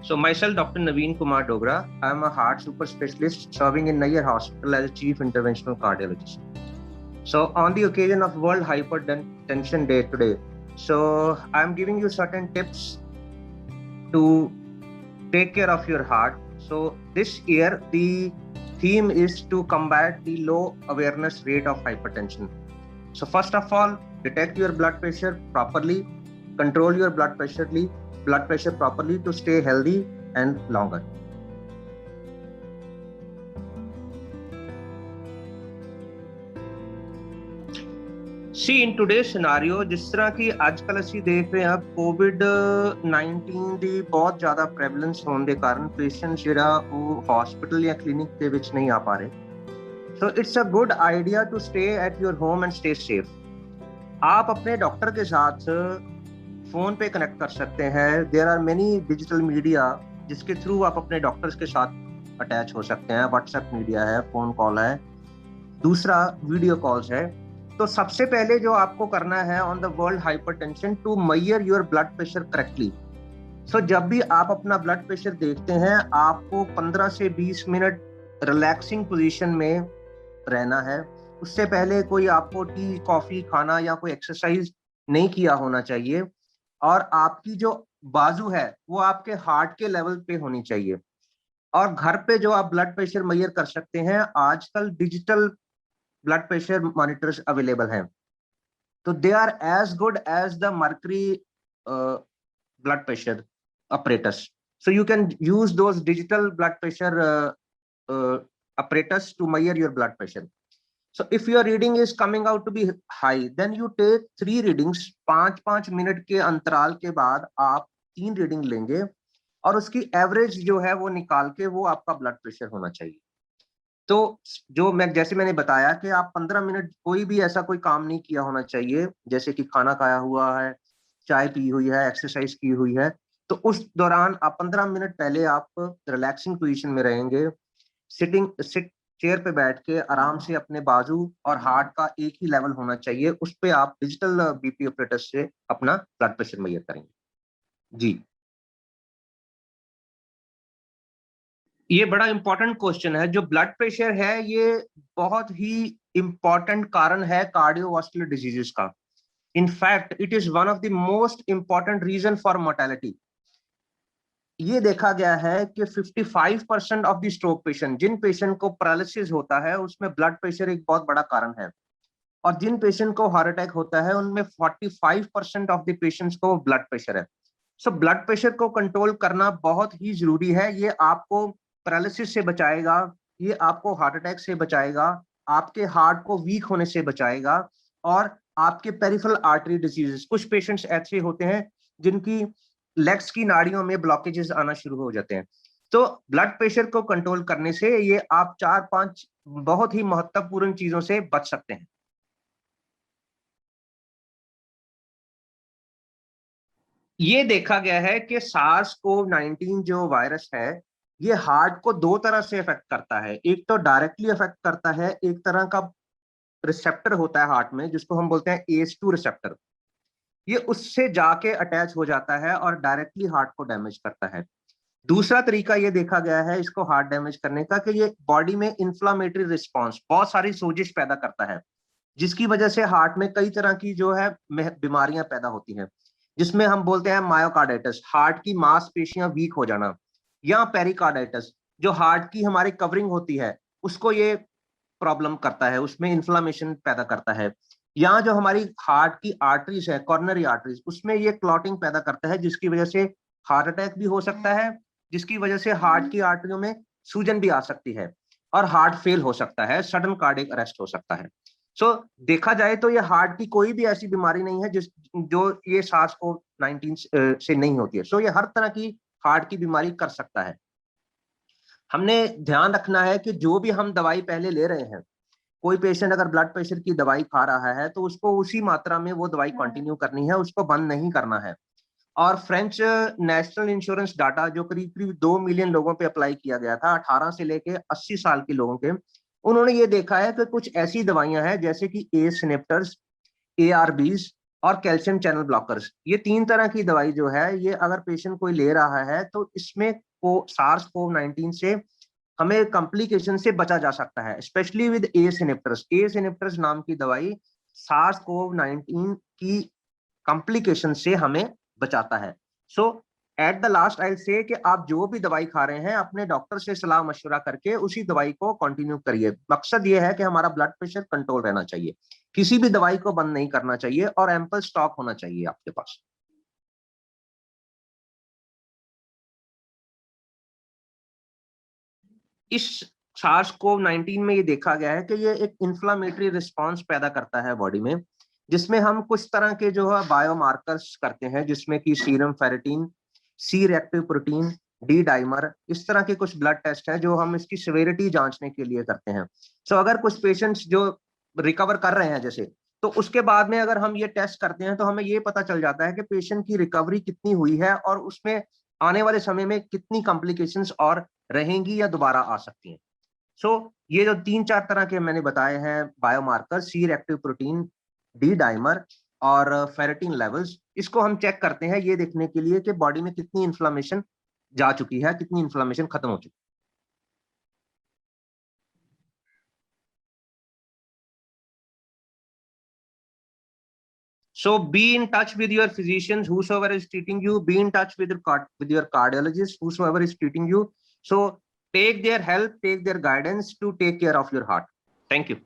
So myself, Dr. Naveen Kumar Dogra. I am a heart super specialist serving in Nayyar Hospital as a chief interventional cardiologist. So on the occasion of World Hypertension Day today, so I'm giving you certain tips to take care of your heart. So this year the theme is to combat the low awareness rate of hypertension. So first of all, detect your blood pressure properly, control your blood pressure properly to stay healthy and longer. See, in today's scenario, जिस तरह की आजकल ਅਸੀਂ ਦੇਖ ਰਹੇ ਹਾਂ COVID-19 ਦੀ ਬਹੁਤ ਜ਼ਿਆਦਾ ਪ੍ਰੈਵਲੈਂਸ ਹੋਣ ਦੇ ਕਾਰਨ ਪੇਸ਼ੈਂਟ ਜਿਹੜਾ ਉਹ ਹਸਪੀਟਲ ਜਾਂ ਕਲੀਨਿਕ ਦੇ ਵਿੱਚ ਨਹੀਂ ਆ ਪਾ ਰਹੇ. So it's a good idea to stay at your home and stay safe. आप अपने डॉक्टर के साथ फोन पे कनेक्ट कर सकते हैं. There are many digital media जिसके थ्रू आप अपने डॉक्टर्स के साथ अटैच हो सकते हैं. व्हाट्सएप मीडिया है, फोन कॉल है, दूसरा वीडियो कॉल्स है. तो सबसे पहले जो आपको करना है on the world hypertension to measure your blood pressure correctly. So जब भी आप अपना ब्लड प्रेशर देखते हैं, आपको 15 से 20 मिनट रिलैक्सिंग पोजीशन में रहना है. उससे पहले कोई आपको टी कॉफी खाना या कोई एक्सरसाइज नहीं किया होना चाहिए. और आपकी जो बाजू है वो आपके हार्ट के लेवल पे होनी चाहिए. और घर पे जो आप ब्लड प्रेशर मेजर कर सकते हैं, आजकल digital blood pressure monitors available हैं. तो they are as good as the mercury blood pressure apparatus. So you can use those digital blood pressure apparatus to measure your blood pressure. So if your reading is coming out to be high, then you take 3 readings. 5-5 minute के अंतराल के बाद आप 3 reading लेंगे और उसकी average जो है वो निकाल के वो आपका ब्लड प्रेशर होना चाहिए. तो जो जैसे मैंने बताया कि आप 15 मिनट कोई भी ऐसा कोई काम नहीं किया होना चाहिए, जैसे कि खाना खाया हुआ है, चाय पी हुई है, एक्सरसाइज की हुई है. तो उस दौरान आप 15 मिनट पहले आप रिलैक्सिंग पोजीशन में रहेंगे. सिट चेयर पे बैठ के आराम से अपने बाजू और हार्ट का एक ही लेवल होना चाहिए. उस पे आप डिजिटल बीपी ऑपरेटर से अपना ब्लड प्रेशर मेजर करेंगे. जी, ये बड़ा इंपॉर्टेंट क्वेश्चन है. जो ब्लड प्रेशर है ये बहुत ही इंपॉर्टेंट कारण है कार्डियोवास्कुलर डिजीजेस का. In fact it is one of the most important reason for mortality. ये देखा गया है कि 55% ऑफ द स्ट्रोक पेशेंट, जिन पेशेंट को पैरालिसिस होता है उसमें ब्लड प्रेशर एक बहुत बड़ा कारण है. और जिन पेशेंट को हार्ट अटैक होता है उनमें 45% ऑफ द पेशेंट्स को ब्लड प्रेशर है. सो ब्लड प्रेशर को कंट्रोल करना बहुत ही जरूरी है. ये आपको पैरालिसिस से बचाएगा, ये आपको हार्ट अटैक से बचाएगा, आपके हार्ट को वीक होने से बचाएगा और आपके पेरिफेरल आर्टरी डिजीजेस. कुछ पेशेंट्स ऐसे होते हैं जिनकी लेग्स की नाड़ियों में ब्लॉकेजेस आना शुरू हो जाते हैं. तो ब्लड प्रेशर को कंट्रोल करने से ये आप 4-5 बहुत ही महत्वपूर्ण चीजों से बच सकते हैं. ये देखा गया है कि SARS-CoV-19 जो वायरस है ये हार्ट को 2 तरह से अफेक्ट करता है. एक तो डायरेक्टली अफेक्ट करता है, एक तरह का रिसेप्टर होता है हार्ट में जिसको हम बोलते हैं ACE2 रिसेप्टर. ये उससे जाके अटैच हो जाता है और डायरेक्टली हार्ट को डैमेज करता है. दूसरा तरीका ये देखा गया है इसको हार्ट डैमेज करने का कि ये बॉडी में इन्फ्लामेटरी रिस्पॉन्स, बहुत सारी सोजिश पैदा करता है जिसकी वजह से हार्ट में कई तरह की जो है बीमारियां पैदा होती हैं, जिसमें हम बोलते हैं मायोकार्डाइटिस, हार्ट की मांसपेशियां वीक हो जाना, या पेरिकार्डाइटिस जो हार्ट की हमारी कवरिंग होती है उसको ये प्रॉब्लम करता है, उसमें इन्फ्लामेशन पैदा करता है. या जो हमारी हार्ट की आर्टरीज है, कॉर्नरी आर्टरीज, उसमें ये क्लॉटिंग पैदा करता है जिसकी वजह से हार्ट अटैक भी हो सकता है, जिसकी वजह से हार्ट की आर्टरियों में सूजन भी आ सकती है और हार्ट फेल हो सकता है, सडन कार्डियक अरेस्ट हो सकता है. सो देखा जाए तो ये हार्ट की कोई भी ऐसी बीमारी नहीं है जो ये SARS-CoV-19 से नहीं होती है. सो ये हर तरह की हार्ट की बीमारी कर सकता है. हमने ध्यान रखना है कि जो भी हम दवाई पहले ले रहे हैं, कोई पेशेंट अगर ब्लड प्रेशर की दवाई खा रहा है तो उसको उसी मात्रा में वो दवाई कंटिन्यू करनी है, उसको बंद नहीं करना है. और फ्रेंच नेशनल इंश्योरेंस डाटा जो करीब करीब 2 मिलियन लोगों पे अप्लाई किया गया था, 18 से लेके 80 साल के लोगों के, उन्होंने ये देखा है कि कुछ ऐसी दवाइयां हैं जैसे कि ACE इनहिबिटर्स, ARBs, और कैल्शियम चैनल ब्लॉकर्स। ये 3 तरह की दवाई जो है, ये अगर पेशेंट कोई ले रहा है तो इसमें को SARS-CoV-19 से हमें कॉम्प्लिकेशन से बचा जा सकता है, स्पेशली विद एस इनिप्टर्स। एस इनिप्टर्स नाम की दवाई SARS-CoV-19 की कॉम्प्लिकेशन से हमें बचाता है। सो एट द लास्ट आई से कि आप जो भी दवाई खा रहे हैं अपने डॉक्टर से सलाह मशवरा करके उसी दवाई को कंटिन्यू करिए। मकसद ये है कि हमारा ब्लड प्रेशर कंट्रोल रहना चाहिए, किसी भी दवाई को बंद नहीं करना चाहिए और एम्पल स्टॉक होना चाहिए आपके पास। इस SARS-CoV-19 में ये देखा गया है कि ये एक इन्फ्लामेटरी रिस्पॉन्स पैदा करता है बॉडी में, जिसमें हम कुछ तरह के जो है बायोमार्कर्स करते हैं, जिसमें कि serum ferritin, C reactive protein, D dimer, इस तरह के कुछ ब्लड टेस्ट हैं जो हम इसकी सिवियरिटी जांचने के लिए करते हैं। सो अगर कुछ पेशेंट्स जो रिकवर कर रहे हैं जैसे, तो उसके बाद में अगर हम ये टेस्ट करते हैं तो हमें ये पता चल जाता है कि पेशेंट की रिकवरी कितनी हुई है और उसमें आने वाले समय में कितनी कॉम्प्लिकेशंस और रहेंगी या दोबारा आ सकती हैं। सो ये जो 3-4 तरह के मैंने बताए हैं biomarker, C reactive protein, D dimer और फेरेटिन लेवल्स, इसको हम चेक करते हैं ये देखने के लिए कि बॉडी में कितनी इन्फ्लेमेशन जा चुकी है, कितनी इन्फ्लेमेशन खत्म हो चुकी है। So be in touch with your physicians, whosoever is treating you. Be in touch with your cardiologist, whosoever is treating you. So take their help, take their guidance to take care of your heart. Thank you.